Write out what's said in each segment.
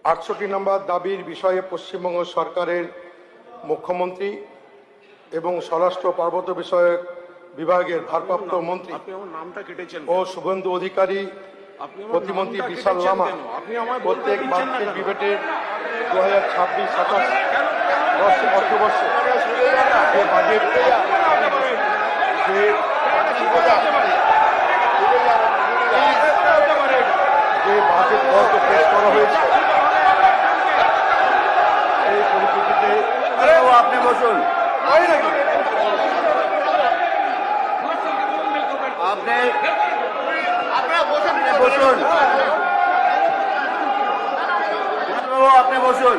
68 নম্বর দাবির বিষয়ে পশ্চিমবঙ্গ সরকারের মুখ্যমন্ত্রী এবং স্বরাষ্ট্র পার্বত্য বিষয়ক বিভাগের ভারপ্রাপ্ত মন্ত্রী ও শুভেন্দু অধিকারী প্রতিমন্ত্রী বিশাল লামা প্রত্যেক বাজেট ডিবেটের 2026-27 অর্থবর্ষে যে বাজেট পেশ করা হয়েছে এই পরিপ্রেক্ষিতে আপনি বসুন। বসুন, আপনি বসুন।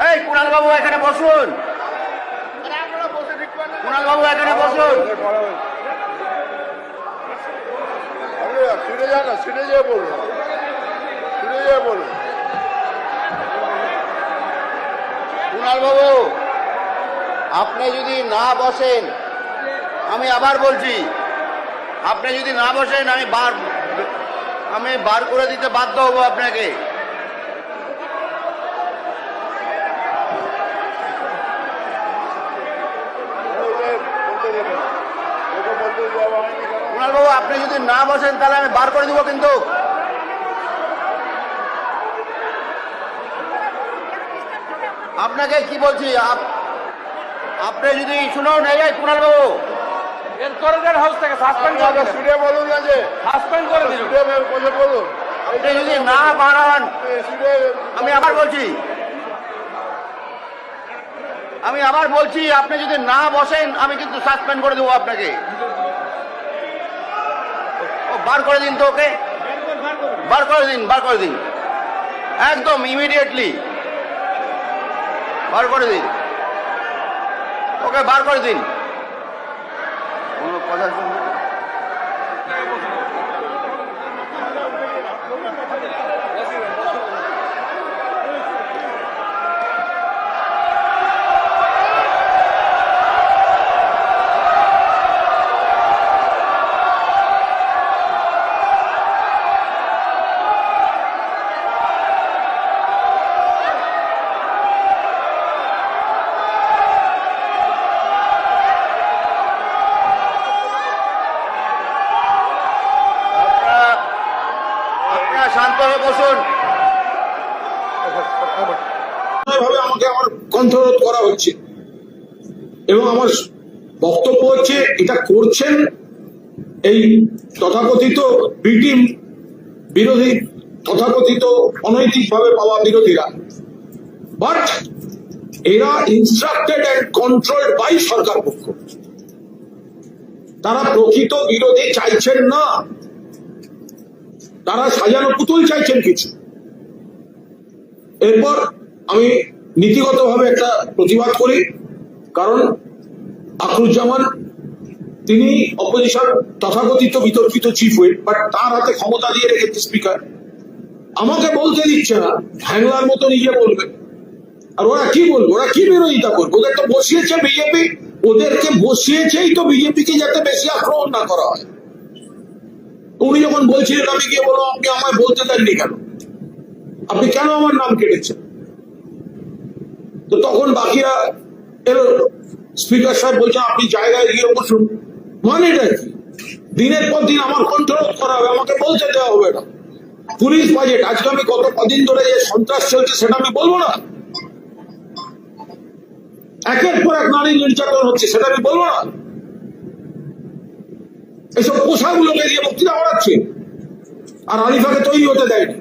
এই কুণাল বাবু এখানে বসুন। কুণাল বাবু এখানে বসুন। শুনে যান না, শুনে যেয়ে বলুন, শুনে যেয়ে বলুন। কুণাল বাবু আপনি যদি না বসেন, আমি আবার বলছি, আপনি যদি না বসেন আমি বার করে দিতে বাধ্য হব আপনাকে। কুণাল বাবু আপনি যদি না বসেন তাহলে আমি বার করে দিব কিন্তু। আপনাকে কি বলছি, আপনি যদি শুনুন, এই কুণাল বাবু হাউস থেকে সাসপেন্ড করে দিন। শুনে বলুন না যে সাসপেন্ড করে দিন। শুনে বলুন। আপনি যদি না বাড়ান, আমি আবার বলছি, আপনি যদি না বসেন আমি কিন্তু সাসপেন্ড করে দেবো আপনাকে। বার করে দিন তো ওকে, বার করে দিন একদম ইমিডিয়েটলি বার করে দিন ওকে, বার করে দিন। কোনো কথা শুনবেন? শান্ত হয়ে বসুন। আমাকে আমার কণ্ঠরোধ করা হচ্ছে এবং আমার বক্তব্য হচ্ছে এটা করছেন এই তথাকথিত বিটিম বিরোধী, তথাকথিত অনৈতিকভাবে পাওয়া বিরোধীরা, বাট এরা ইনস্ট্রাক্টেড অ্যান্ড কন্ট্রোলড বাই সরকার পক্ষ। তারা প্রকৃত বিরোধী চাইছেন না, তারা সাজানো পুতুল চাইছেন কিছু। এরপর আমি নীতিগতভাবে একটা প্রতিবাদ করি, কারণ আখরুজ্জামান তিনি অপোজিশন তথাকথিত বিতর্কিত চিফ হুইপ, বাট তার হাতে ক্ষমতা দিয়ে রেখেছে স্পিকার। আমাকে বলতে দিচ্ছে না, হ্যাংলার মতো নিজে বলবে। আর ওরা কি বলবে, ওরা কি বিরোধিতা করবে? ওদের তো বসিয়েছে বিজেপি, ওদেরকে বসিয়েছেই তো বিজেপিকে যাতে বেশি আক্রমণ না করা হয়। উনি যখন বলছিলেন আমি গিয়ে বললাম আপনি আমায় বলতে দেননি কেন, আপনি কেন আমার নাম কেটেছেন? তো তখন বাকিরা এলো, স্পিকার সাহেব বলছেন আপনি জায়গায় গিয়ে বসুন। মানে এটা কি? দিনের পর দিন আমার কন্ট্রোল করা হবে, আমাকে বলতে দেওয়া হবে না। পুলিশ বাজেট আজকে আমি কত কদিন ধরে যে সন্ত্রাস চলছে সেটা আমি বলবো না? একের পর এক নারী নির্যাতন হচ্ছে সেটা আমি বলবো না? এসব পোশাকগুলোকে দিয়ে বক্তৃতা বাড়াচ্ছে আর আলিফাকে তৈরি হতে দেয়নি।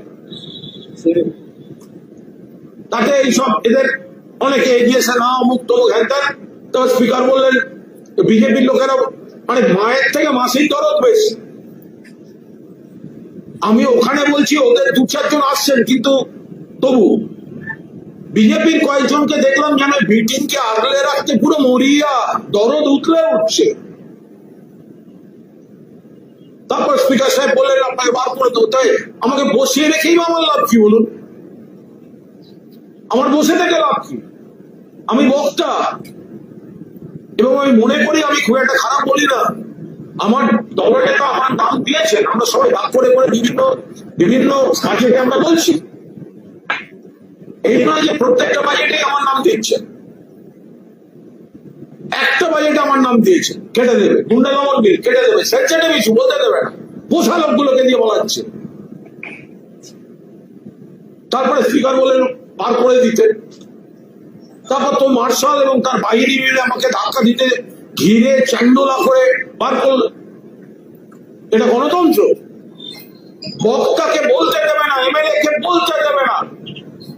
তাকে এইসব এদের অনেকে এগিয়েছে না, অমুক তমুক হ্যান। তো স্পিকার বললেন বিজেপির লোকেরা মানে মায়ের থেকে মাসির দরদ বেশি। আমি ওখানে বলছি ওদের 2-4 জন আসছেন, কিন্তু তবু বিজেপির কয়েকজনকে দেখলাম যেন মিটিংকে আগলে রাখতে পুরো মরিয়া, দরদ উঠলে উঠছে। তারপর স্পিকার সাহেব বললেন আপনাকে বার করে দেবো। তাই আমাকে বসিয়ে রেখেই আমার লাভ কি বলুন? আমার বসে থেকে লাভ কি? আমি বক্তা, এবং আমি মনে করি আমি খুব একটা খারাপ বলি না। আমার দলনেতা আমার নাম দিয়েছেন, আমরা সবাই ভাগ করে করে বিভিন্ন বিভিন্ন বাজেটে আমরা বলছি, এই নয় যে প্রত্যেকটা বাজেটে আমার নাম দিচ্ছেন। একটা বাজেটে আমার নাম দিয়েছে, কেটে দেবে, গুন্ডা দমন বিল কেটে দেবে, সেকশনে কিছু বলতে দেবে না, পোষা লোকগুলোকে দিয়ে বলাচ্ছে। তারপরে স্পিকার বলেন পার করে দিতে, তারপর তো মার্শাল এবং তার বাহিনী মিলে আমাকে ধাক্কা দিতে ঘিরে চান্দোলা করে বার করল। এটা গণতন্ত্র? বক্তাকে বলতে দেবে না, এমএলএ কে বলতে দেবে না,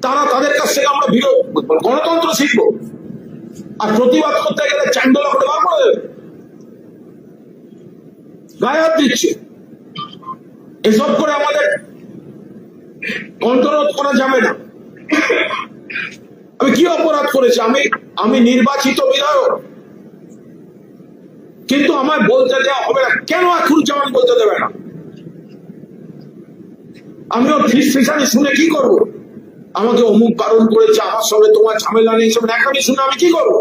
তারা তাদের কাছ থেকে আমরা গণতন্ত্র শিখবো, আর প্রতিবাদ করতে গেলে চান্দোলা করে বার করে দেবে, গায়ে হাত দিচ্ছে। এসব করে আমাদের কণ্ঠরোধ করা যাবে না। আমি কি অপরাধ করেছি? আমি নির্বাচিত বিধায়ক, কিন্তু আমায় বলতে দেওয়া হবে না। কেন আখরুজ্জামান বলতে দেবে না? আমিও ফিসানি শুনে কি করব? আমাকে অমুক বারণ করেছে, আমার সঙ্গে তোমার ঝামেলা নেই, সব এখনই শুনে আমি কি করব?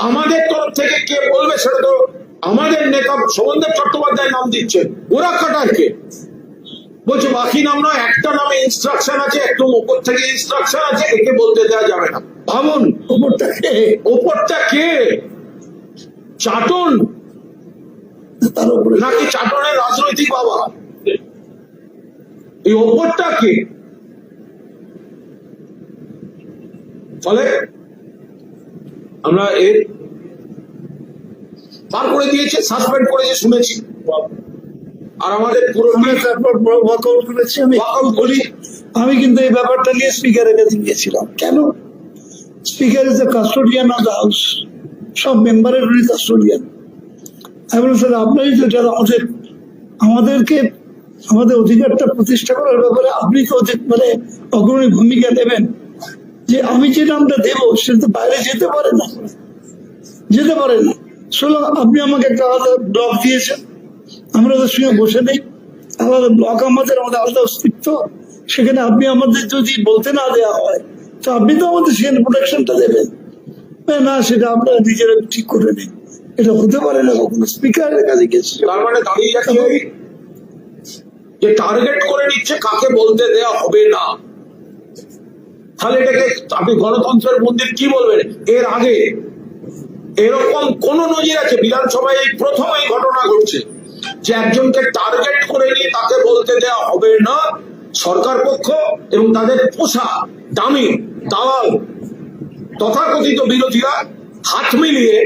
আমাদের তরফ থেকে কে বলবে সেটা তো আমাদের নেতা শোভনদেব চট্টোপাধ্যায় নাম দিচ্ছে, ওরা কাটার কে? বলছে বাকি নাম নয়, একটা নামে ইনস্ট্রাকশন আছে, একদম ওপর থেকে ইনস্ট্রাকশন আছে, একে বলতে দেওয়া যাবে না। ভাবুন, ওপরটা কে? ওপরটা কে? চাটন তার উপরে নাকি চাটনের রাজনৈতিক বাবা? এই ওপরটা কে? ফলে আমরা এর বার করে দিয়েছে, সাসপেন্ড করেছে শুনেছি, আর আমাদের পুরো তারপর ওয়াকআউট করেছি। আমি কিন্তু এই ব্যাপারটা নিয়ে স্পিকারের কাছে গিয়েছিলাম। কেন? Speaker is the custodian of the house, সব মেম্বারের উনি কাস্টোডিয়ান। আমি বললাম স্যার আপনারই তো এটা আমাদেরকে আমাদের অধিকারটা প্রতিষ্ঠা করার ব্যাপারে আপনি তো মানে অগ্রণী ভূমিকা নেবেন। যে আমি যে নামটা দেবো সেটা তো বাইরে যেতে পারে না। সুতরাং আপনি আমাকে একটা আলাদা ব্লক দিয়েছেন, আমরা ওদের সঙ্গে বসে নেই, আলাদা ব্লক আমাদের আলাদা অস্তিত্ব। সেখানে আপনি আমাদের যদি বলতে না দেওয়া হয় তো আপনি তো আমাদের সেখানে প্রোটেকশনটা দেবেন না, সেটা আমরা নিজেরা ঠিক করে নিই। এটা হতে পারে না কখনো। স্পিকারের কাছে গেছি, তার মানে দাঁড়িয়ে যাচ্ছে যে টার্গেট করে নিচ্ছে কাকে বলতে দেওয়া হবে না। তাহলে এটাকে আপনি গণতন্ত্রের মন্দির কি বলবেন? এর আগে এরকম কোন নজির আছে? বিধানসভায় এই প্রথম এই ঘটনা ঘটছে যে একজনকে টার্গেট করে নিয়ে তাকে বলতে দেওয়া হবে না। সরকার পক্ষ এবং তাদের পোষা দামি দালাল তথাকথিত বিরোধীরা হাত মিলিয়ে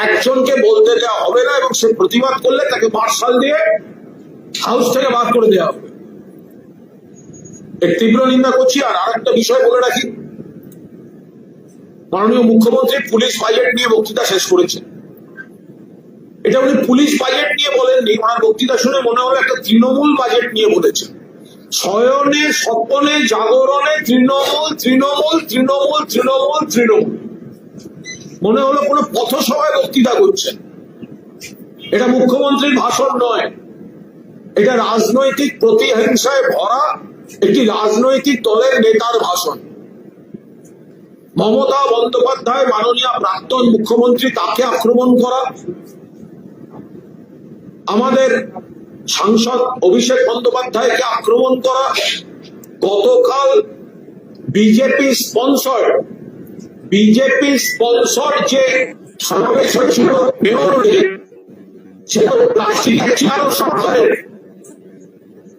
একজনকে বলতে দেওয়া হবে না, এবং সে প্রতিবাদ করলে তাকে মার্শাল দিয়ে হাউস থেকে বার করে দেওয়া হবে। এর তীব্র নিন্দা করছি। আর আরেকটা বিষয় বলে রাখি, মাননীয় মুখ্যমন্ত্রী পুলিশ বাজেট নিয়ে বক্তৃতা শেষ করেছেন। এটা উনি পুলিশ বাজেট নিয়ে বলেননি, ওনার বক্তৃতা শুনে মনে হলো একটা তৃণমূল বাজেট নিয়ে বলেছেন। শয়নে স্বপনে জাগরণে তৃণমূল তৃণমূল তৃণমূল তৃণমূল তৃণমূল, মনে হলো কোনো পথসভায় বক্তৃতা করছেন। এটা মুখ্যমন্ত্রীর ভাষণ নয়, এটা রাজনৈতিক প্রতিহিংসায় ভরা একটি রাজনৈতিক দলের নেতার ভাষণ। মমতা বন্দ্যোপাধ্যায় মাননীয় প্রাক্তন মুখ্যমন্ত্রী, তাকে আক্রমণ করা, আমাদের সাংসদ অভিষেক বন্দ্যোপাধ্যায়কে আক্রমণ করা, গতকাল বিজেপি স্পন্সর যে সমাবেশ হয়েছিল মেয়রে, সেটা প্লাস্টিকের চেয়ার সরকারের,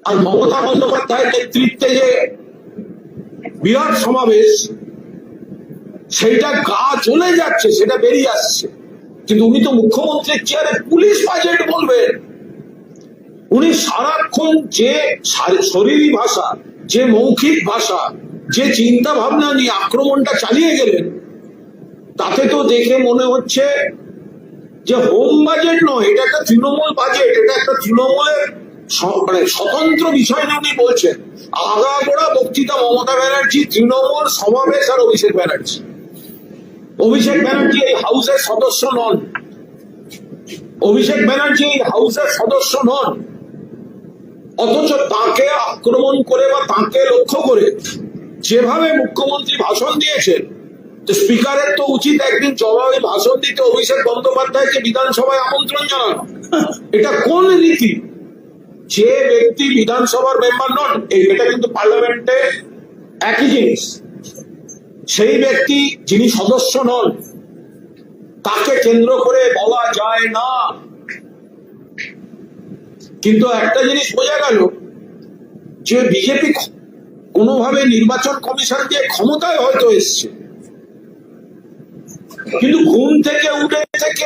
আর মমতা বন্দ্যোপাধ্যায়ের নেতৃত্বে যে বিরাট সমাবেশ, সেইটা গা চলে যাচ্ছে, সেটা বেরিয়ে আসছে। কিন্তু উনি তো মুখ্যমন্ত্রীর চেয়ারে পুলিশ বাজেট বলবেন। উনি সারাক্ষণ যে শরীরী ভাষা, যে মৌখিক ভাষা, যে চিন্তা ভাবনা নিয়ে আক্রমণটা চালিয়ে গেলেন, তাতে তো দেখে মনে হচ্ছে যে হোম বাজেট নয়, এটা একটা তৃণমূল বাজেট, এটা একটা তৃণমূলের মানে স্বতন্ত্র বিষয় নিয়ে উনি বলছেন। আগাগোড়া বক্তৃতা মমতা ব্যানার্জি, তৃণমূল, সমাবেশ আর অভিষেক ব্যানার্জি। অভিষেক ব্যানার্জি এই হাউসের সদস্য নন, অথচ তাকে আক্রমণ করে বা তাকে লক্ষ্য করে যেভাবে মুখ্যমন্ত্রী ভাষণ দিয়েছেন, তো স্পিকারের তো উচিত একদিন জবাবে ভাষণ দিতে অভিষেক বন্দ্যোপাধ্যায়কে বিধানসভায় আমন্ত্রণ জানানো। এটা কোন রীতি? যে ব্যক্তি বিধানসভার মেম্বার নন, এটা কিন্তু পার্লামেন্টে একই জিনিস, সেই ব্যক্তি যিনি সদস্য নন তাকে কেন্দ্র করে বলা যায় না। কিন্তু একটা জিনিস বোঝা গেল যে বিজেপি কোনোভাবে নির্বাচন কমিশন দিয়ে ক্ষমতায় হয়তো এসছে, কিন্তু ঘুম থেকে উঠে থেকে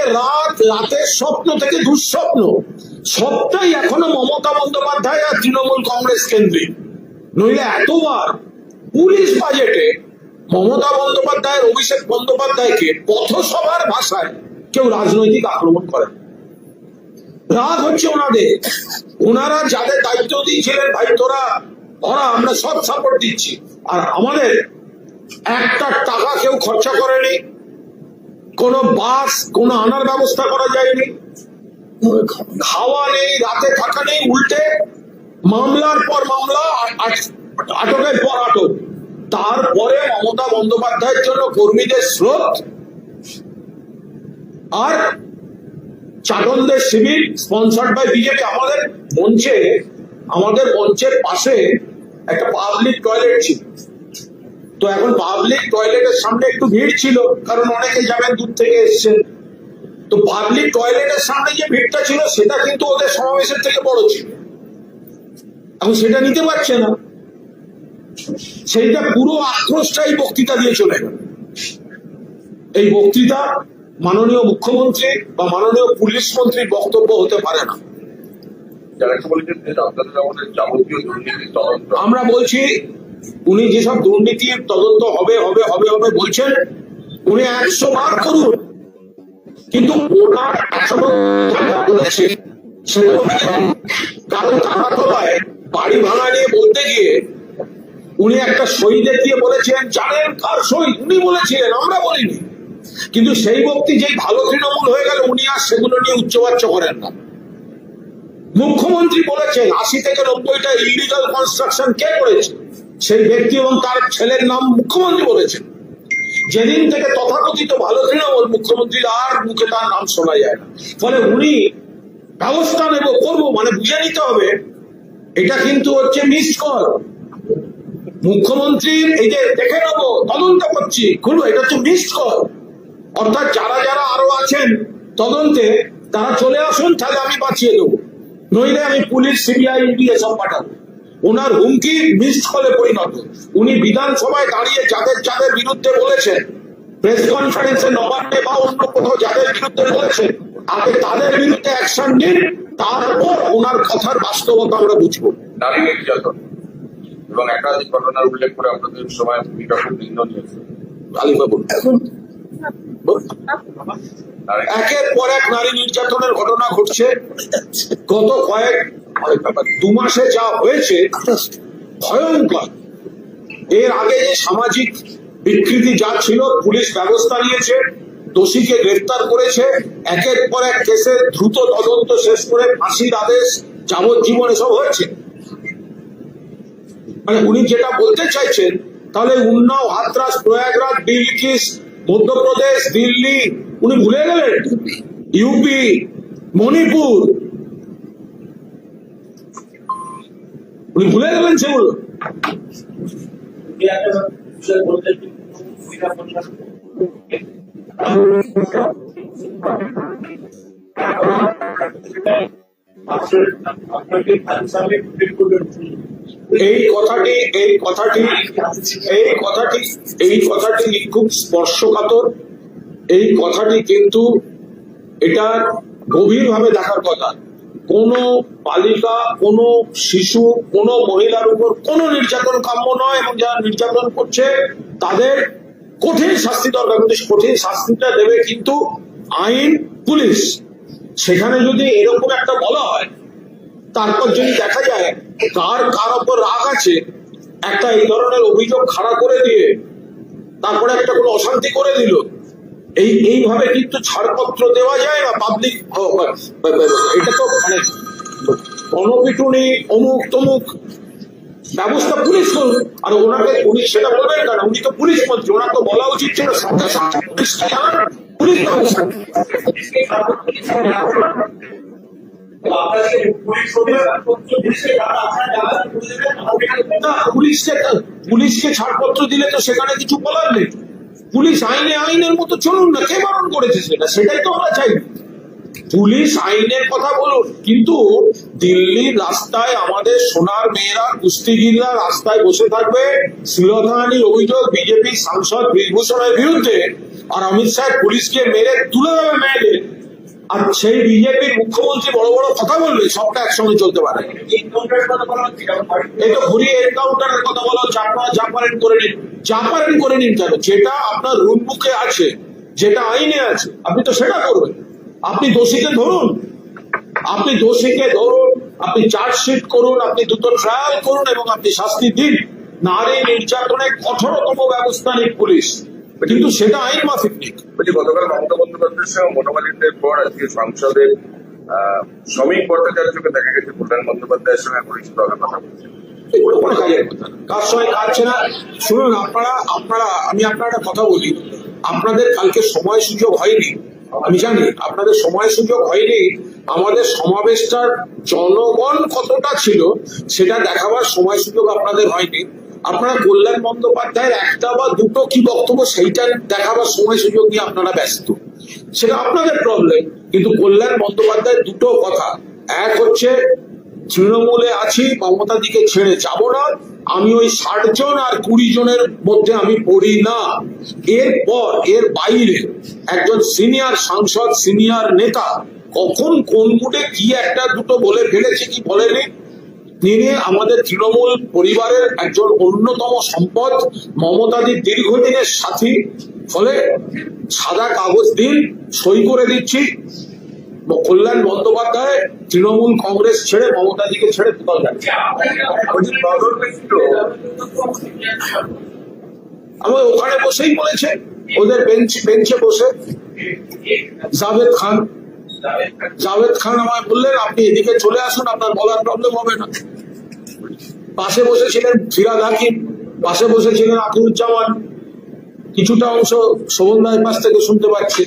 রাতের স্বপ্ন থেকে দুঃস্বপ্ন সবটাই এখনো মমতা বন্দ্যোপাধ্যায় আর তৃণমূল কংগ্রেস কেন্দ্রিক। নইলে এতবার পুলিশ বাজেটে মমতা বন্দ্যোপাধ্যায়ের অভিষেক বন্দ্যোপাধ্যায়কে পথসভার ভাষায় কেউ রাজনৈতিক আক্রমণ করে। রাগ হচ্ছে ওনাদের, ওনারা যাদের দায়িত্ব দিয়েছিলেন ভাই তোরা ওরা আমরা সব সাপোর্ট দিচ্ছি, আর আমাদের একটা টাকা কেউ খরচা করেনি, কোন বাস কোন আনার ব্যবস্থা করা যায়নি, খাওয়া নেই, রাতে থাকা নেই, উল্টে মামলার পর মামলা, আটকের পর আটক। তারপরে মমতা বন্দ্যোপাধ্যায়ের জন্য কর্মীদের স্রোত আর চাটনদের শিবির স্পন্সার্ড বাই বিজেপি। আমাদের মঞ্চের পাশে একটা পাবলিক টয়লেট ছিল, তো এখন পাবলিক টয়লেটের সামনে একটু ভিড় ছিল, কারণ অনেকে যাবেন দূর থেকে এসছেন। তো পাবলিক টয়লেটের সামনে যে ভিড়টা ছিল সেটা কিন্তু ওদের সমাবেশের থেকে বড় ছিল, এখন সেটা নিতে পারছে না, সেইটা পুরো আক্রোশটা এই বক্তৃতা দিয়ে চলে গেল। এই বক্তৃতা মাননীয় মুখ্যমন্ত্রী বা মাননীয় পুলিশ মন্ত্রীর বক্তব্য হতে পারে না। আমরা বলছি উনি যেসব দুর্নীতির তদন্ত হবে হবে হবে হবে বলছেন, উনি 100 বার করুন, কিন্তু ওনার কারণ তারাতলায় বাড়ি ভাঙা নিয়ে বলতে গিয়ে উনি একটা সই দেখিয়ে বলেছিলেন জানেন কার সই, উনি বলেছিলেন, আমরা বলিনি। কিন্তু সেই ব্যক্তি যেই ভালো তৃণমূল হয়ে গেল উনি আর সেগুলো নিয়ে উচ্চবাচ্য করেন না। মুখ্যমন্ত্রী বলেছেন 80 থেকে 90টা ইলিগাল কনস্ট্রাকশন কে করেছে, সেই ব্যক্তি এবং তার ছেলের নাম মুখ্যমন্ত্রী বলেছেন। যেদিন থেকে তথাকথিত ভালো তৃণমূল, মুখ্যমন্ত্রীর আর মুখে তার নাম শোনা যায় না। ফলে উনি ব্যবস্থা নেব করবো মানে বুঝে নিতে হবে এটা কিন্তু হচ্ছে মিস কল। মুখ্যমন্ত্রীর এই যে দেখে নেবো তদন্ত করছি খুলবো, এটা হচ্ছে মিস কল। অর্থাৎ যারা যারা আরো আছেন তদন্তে তারা চলে আসুন, তাহলে আমি বাঁচিয়ে দেবো, নইলে আমি পুলিশ সিবিআই ইডি এসব পাঠাবো। ওনার হুমকি মিসড কলে পরিণত। উনি বিধানসভায় দাঁড়িয়ে যাদের যাদের বিরুদ্ধে বলেছেন, প্রেস কনফারেন্সে নবান্নে বা অন্য কোথাও যাদের বিরুদ্ধে বলেছেন, আগে তাদের বিরুদ্ধে অ্যাকশন নিন, তারপর ওনার কথার বাস্তবতা আমরা বুঝবো। নারী নির্যাতন এবং একাধিক ঘটনার উল্লেখ করে আপনাদের সময় ভূমিকা খুব ভিন্ন নিয়েছে। এখন একের পর এক নারী নির্যাতনের ঘটনা ঘটছে। গত 2 মাসে যা হয়েছে ভয়ঙ্কর। এর আগে যে সামাজিক বিকৃতি যা ছিল পুলিশ ব্যবস্থা নিয়েছে, দোষীকে গ্রেফতার করেছে, একের পর এক কেসের দ্রুত তদন্ত শেষ করে ফাঁসির আদেশ, যাবজ্জীবন এসব হয়েছে। মানে উনি যেটা বলতে চাইছেন, তাহলে উন্নাও, হাতরাস, প্রয়াগরাজ, বিলকিস, মধ্যপ্রদেশ, দিল্লি উনি ভুলে গেলেন, ইউপি, মণিপুর উনি ভুলে গেলেন সেগুলো। এই কথাটি খুব স্পর্শকাতর। এই কথাটি কিন্তু এটা গভীরভাবে দেখার কথা। কোন বালিকা, কোন শিশু, কোন মহিলার উপর কোন নির্যাতন কাম্য নয়, এবং যারা নির্যাতন করছে তাদের কঠিন শাস্তি দরকার, কিন্তু কঠিন শাস্তিটা দেবে কিন্তু আইন, পুলিশ। সেখানে যদি এরকম একটা বলা হয়, তারপর যদি দেখা যায় কার ওপর রাগ আছে, একটা এই ধরনের অভিযোগ খাড়া করে দিয়ে তারপরে একটা কোনো অশান্তি করে দিল, এইভাবে কিন্তু ছাড়পত্র দেওয়া যায় না। পাবলিক এটা তো মানে গণপিটুনি, অমুক তমুক, ব্যবস্থা পুলিশ করুন। আর ওনাকে উনি সেটা বলবেন কেন? উনি তো পুলিশ মন্ত্রী, ওনার তো বলা উচিত ছিল সঙ্গে সঙ্গে পুলিশকে জানান, পুলিশ ব্যবস্থা। না, পুলিশকে ছাড়পত্র দিলে তো সেখানে কিছু বলার নেই। পুলিশ আইনের মতো চলুন না, কে বারণ করেছে সেটাই তো আমরা চাই। পুলিশ আইনের কথা বলুন, কিন্তু দিল্লির রাস্তায় আমাদের সোনার মেয়েরা কুস্তিগিররা রাস্তায় বসে থাকবে শ্লীলতাহানির অভিযোগ বিজেপি সাংসদ বীরভূষণের বিরুদ্ধে, আর অমিত শাহ পুলিশকে মেরে তুলে দেবে মেয়েদের, আর সেই বিজেপির মুখ্যমন্ত্রী বড় বড় কথা বলবে, সবটা একসঙ্গে চলতে পারে। এই তো ঘুরিয়ে এনকাউন্টারের কথা বলা হচ্ছে, আপনারা জাপারেন করে নিন কেন? যেটা আপনার রুল বুকে আছে, যেটা আইনে আছে, আপনি তো সেটা করবেন। আপনি দোষীকে ধরুন, আপনি চার্জশিট করুন, আপনি দ্রুত ট্রায়াল করুন এবং আপনি শাস্তি দিন। নারী নির্যাতনের কঠোরতম ব্যবস্থা নিক পুলিশ, কিন্তু সেটা আইন মাফিক নিক। বলছি, গতকাল মমতা বন্দ্যোপাধ্যায়ের সঙ্গে মোটামুটিদের পর আজকে সংসদের শ্রমিক ভট্টাচার্যকে দেখা গেছে কল্যাণ বন্দ্যোপাধ্যায়ের সঙ্গে পরিচিত হবে কথা বলছে। এগুলো কোনো কাজের কথা না, কার সঙ্গে কাটছে না। শুনুন, আমি আপনার একটা কথা বলি, আপনাদের কালকে সময় সুযোগ হয়নি, আমি জানি আপনাদের সময় সুযোগ হয়নি। আমাদের সমাবেশটার জনগণ কতটা ছিল সেটা দেখাবার সময় সুযোগ আপনাদের হয়নি। আপনারা কল্যাণ বন্দ্যোপাধ্যায়ের একটা বা দুটো কি বক্তব্য সেইটা দেখাবার সময় সুযোগ নিয়ে আপনারা ব্যস্ত, সেটা আপনাদের প্রবলেম। কিন্তু কল্যাণ বন্দ্যোপাধ্যায়ের দুটো কথা, এক হচ্ছে তৃণমূলে আছি, মমতা দিকে ছেড়ে যাব না, আমি ওই 60 জন আর 20 জনের মধ্যে আমি পড়ি না। এর বাইরে একজন সিনিয়র সাংসদ, সিনিয়র নেতা কখন কোন মুডে কি একটা দুটো বলে ফেলেছে কি বলেনি, তিনি আমাদের তৃণমূল পরিবারের একজন অন্যতম সম্পদ, মমতাদির দীর্ঘদিনের সাথী। ফলে সাদা কাগজ দিন, সই করে দিচ্ছি, কল্যাণ বন্দ্যোপাধ্যায় তৃণমূল কংগ্রেস ছেড়ে মমতাদিকে ছেড়ে কোথাও যাচ্ছে। আমার ওখানে বসেই বলেছে, ওদের বেঞ্চে বসে জাভেদ খান আমায় বললেন আপনি এদিকে চলে আসুন, আপনার বলার প্রবলেম হবে না। পাশে বসেছিলেন ফিরাদ হাকিম, পাশে বসেছিলেন আকিরুজ্জামান, কিছুটা অংশ শোভন রায়ের পাশ থেকে শুনতে পাচ্ছি।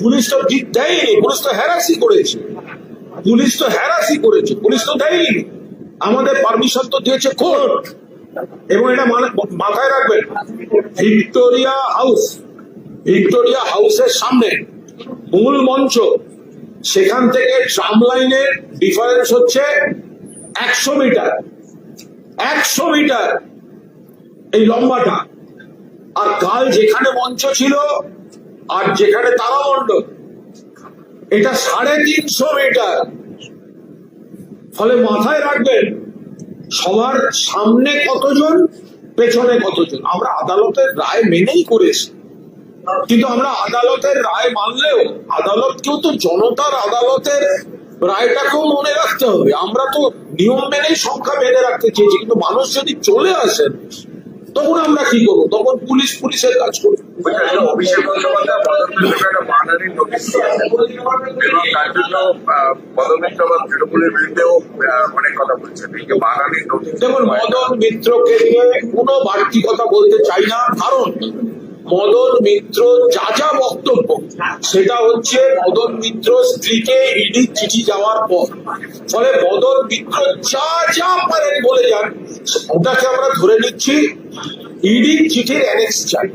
পুলিশ তো দেয়নি, পুলিশ তো হ্যারাসি করেছে, পুলিশ তো দেয়নি। আমাদের পারমিশন তো দিয়েছে কোর্ট, এবং এটা মাথায় রাখবেন, ভিক্টোরিয়া হাউসের সামনে মূল মঞ্চ, সেখান থেকে ট্রাম লাইনের ডিফারেন্স হচ্ছে 100 মিটার, 100 মিটার এই লম্বাটা। আর কাল যেখানে মঞ্চ ছিল আর যেখানে তারামণ্ডল, এটা 350 মিটার। ফলে মাথায় রাখবেন, সবার সামনে কতজন, পেছনে কতজন। আমরা আদালতের রায় মেনেই করেছি, কিন্তু আমরা আদালতের রায় মানলেও আদালতকেও তো জনতার আদালতের রায়টাকেও মনে রাখতে হবে। আমরা তো নিয়ম মেনেই সংখ্যা বেঁধে রাখতে চেয়েছি, কিন্তু মানুষ যদি চলে আসেন তখন আমরা কি করবো? তখন পুলিশের কাজ করবো। অভিষেক বন্দ্যোপাধ্যায় পদত্যাগের একটা মানহানির নোটিশ দিয়েছেন এবং তার জন্য মদন মিত্র বা তৃণমূলের বিরুদ্ধেও অনেক কথা বলছেন। এই যে মানহানির নোটিশ, দেখুন, মদন মিত্রকে নিয়ে কোনো বাড়তি কথা বলতে চাই না, কারণ মদন মিত্র যা বক্তব্য সেটা হচ্ছে মদন মিত্র স্ত্রীকে ইডি চিঠি যাওয়ার পর। ফলে মদন মিত্র যা পারেন বলে যান, ওটাকে আমরা ধরে নিচ্ছি ইডির চিঠির অ্যানেক্স চাই,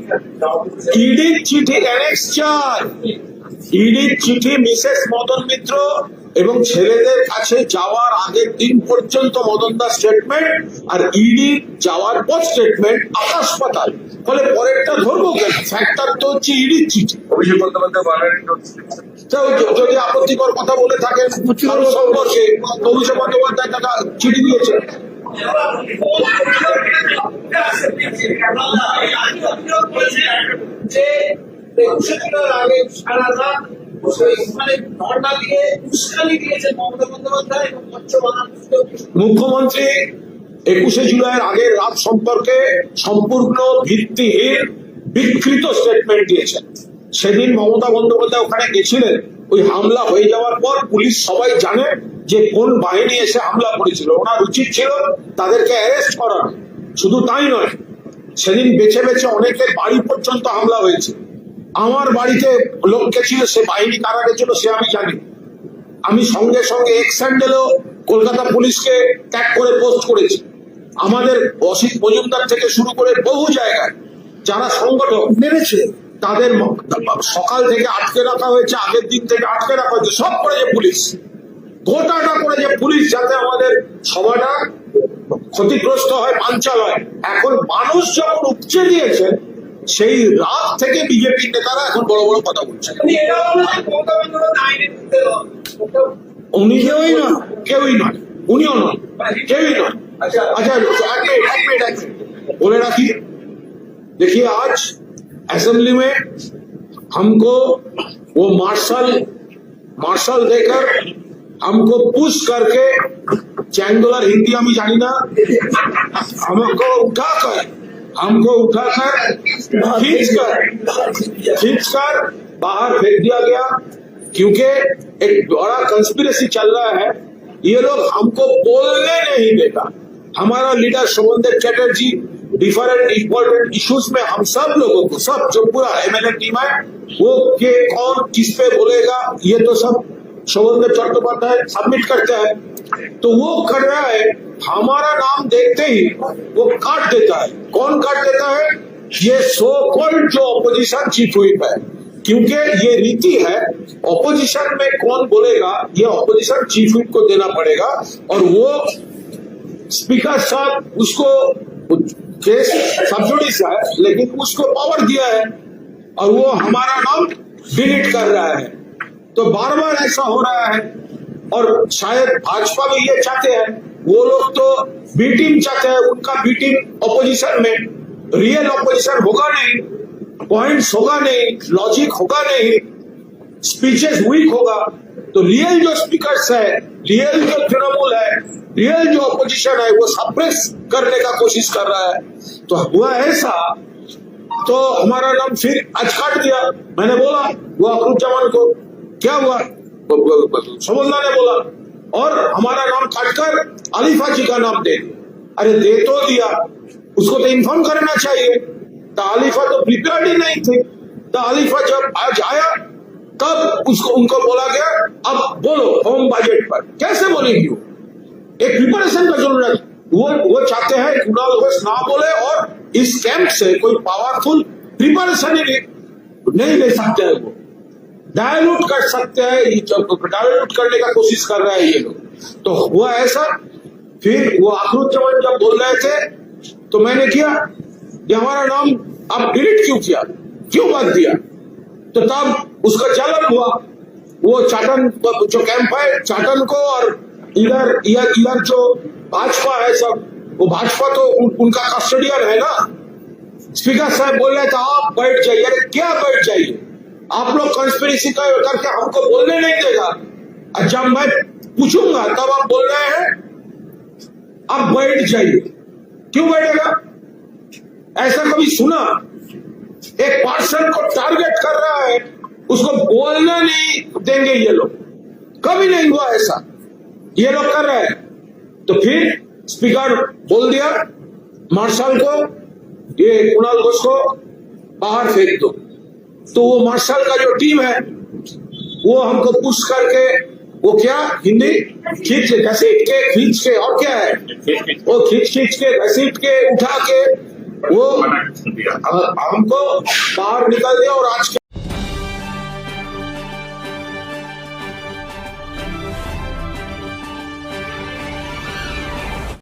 ইডির চিঠি মিসেস মদন মিত্র এবং ছেলেদের কাছে যাওয়ার আগের দিন পর্যন্ত মদনদার স্টেটমেন্ট, আর ইডি যাওয়ার পর স্টেটমেন্ট আকাশ পাতাল। ফলে পরেরটা ধরবো কেন? ফ্যাক্টর তো হচ্ছে ইডির চিঠি। অভিষেক বন্দ্যোপাধ্যায় মানহানির নোটিশ দিচ্ছেন। যদি আপত্তিকর কথা বলে থাকেন কারো সম্পর্কে, অভিষেক বন্দ্যোপাধ্যায় টাকা চিঠি দিয়েছে। মুখ্যমন্ত্রী 21শে জুলাইয়ের আগের রাত সম্পর্কে সম্পূর্ণ ভিত্তিহীন বিকৃত স্টেটমেন্ট দিয়েছেন। সেদিন মমতা বন্দ্যোপাধ্যায় ওখানে গেছিলেন, ওই হামলা হয়ে যাওয়ার পর পুলিশ সবাই জানে যে কোন বাহিনী এসে হামলা করেছিল, ওনার উচিত ছিল তাদেরকে অ্যারেস্ট করানো। শুধু তাই নয়, সেদিন বেছে বেছে অনেকের বাড়ি পর্যন্ত হামলা হয়েছে। আমার বাড়িতে লোক গেছিল, সে বাহিনী কারা গেছিল সে আমি জানি। আমি সঙ্গে সঙ্গে এক্স স্যান্ডেলও কলকাতা পুলিশকে ট্যাগ করে পোস্ট করেছি। আমাদের অসিত মজুমদার থেকে শুরু করে বহু জায়গায় যারা সংগঠক মেরেছে তাদের সকাল থেকে আটকে রাখা হয়েছে, আগের দিন থেকে আটকে রাখা হয়েছে, সব করেছে পুলিশ, গোটাটা করেছে পুলিশ, যাতে আমাদের সভাটা ক্ষতিগ্রস্ত হয়, বানচাল হয়। এখন মানুষ যখন উপচে দিয়েছেন, সেই রাত থেকে বিজেপি নেতারা এখন বড় বড় কথা বলছেন। উনি কেউই নয়, উনিও নয়, কেউই নয়। अच्छा एक मिनट बोले राखी, देखिए आज असेंबली में हमको वो मार्शल देकर हमको पुश करके चैंगुलर हिंदी हम जानी ना, हमको उठाकर खींचकर बाहर फेंक दिया गया, क्योंकि एक बड़ा कंस्पिरेसी चल रहा है। ये लोग हमको बोलने नहीं देगा। हमारा leader Sovandeb Chatterjee different important issues में हम सब लोगों को, सब जो पूरा एमएलए टीम है, वो के कौन किस पे बोलेगा ये तो सब शोभनदेव चट्टोपाध्याय सबमिट करते हैं। तो वो कर रहा है, हमारा नाम देखते ही वो काट देता है। कौन काट देता है? ये सो कॉल्ड जो अपोजिशन चीफ व्हिप है, क्योंकि ये रीति है, ऑपोजिशन में कौन बोलेगा ये ऑपोजिशन चीफ व्हिप को देना पड़ेगा। और वो स्पीकर साहब उसको केस सब्जुडिस है, लेकिन उसको पावर दिया है और वो हमारा नाम डिलीट कर रहा है। तो बार बार ऐसा हो रहा है, और शायद भाजपा भी ये चाहते हैं, वो लोग तो बी टीम चाहते हैं, उनका बी टीम ऑपोजिशन में रियल ऑपोजिशन होगा नहीं, पॉइंट्स होगा नहीं, लॉजिक होगा नहीं, स्पीचेस वीक होगा। तो रियल जो स्पीकर्स है, रियल जो तृणमूल है, रियल जो ऑपोजिशन है, वो सप्रेस करने का कोशिश कर रहा है। तो हुआ ऐसा, तो हमारा नाम फिर आज काट दिया। मैंने बोला वो अखरुज्जामान को, क्या हुआ, शोभनदा ने बोला, और हमारा नाम काटकर आलिफा जी का नाम दे दिया। अरे दे तो दिया, उसको तो इन्फॉर्म करना चाहिए। तो आलिफा तो प्रिपेयर्ड ही नहीं थे। तो आलिफा जब आज आया, तब उसको उनको बोला गया अब बोलो होम बजट पर। कैसे बोलेंगी वो? एक प्रिपरेशन का जरूरत। वो चाहते हैं कुणाल घोष ना बोले, और इस कैंप से कोई पावरफुल प्रिपरेशन ही नहीं ले सकते हैं। वो डायलूट कर सकते हैं, डायलूट करने का कोशिश कर रहे हैं ये लोग। तो हुआ ऐसा, फिर वो अखरुज्जामान जब बोल रहे थे, तो मैंने किया कि हमारा नाम आप डिलीट क्यों किया, क्यों बात दिया? तो तब उसका चलन हुआ। वो चाटन जो कैंप है, चाटन को, और इधर जो भाजपा है सब, वो भाजपा तो उनका कस्टोडियन है ना। स्पीकर साहब बोल रहे थे आप बैठ जाइए। अरे क्या बैठ जाइए? आप लोग कंस्पिरेसी करके हमको बोलने नहीं देगा। जब मैं पूछूंगा तब आप बोल रहे हैं आप बैठ जाइए। क्यों बैठेगा? ऐसा कभी सुना? एक पर्सन को टारगेट कर रहा है, उसको बोलना नहीं देंगे ये लोग। कभी नहीं हुआ ऐसा, ये लोग कर रहे हैं। तो फिर स्पीकर बोल दिया मार्शल को, ये कुणाल घोष को बाहर फेंक दो। तो वो मार्शल का जो टीम है, वो हमको पुश करके, वो क्या हिंदी खींच के और क्या है, वो खींच के घसीट के उठा के वो हमको बाहर निकल दिया। और आज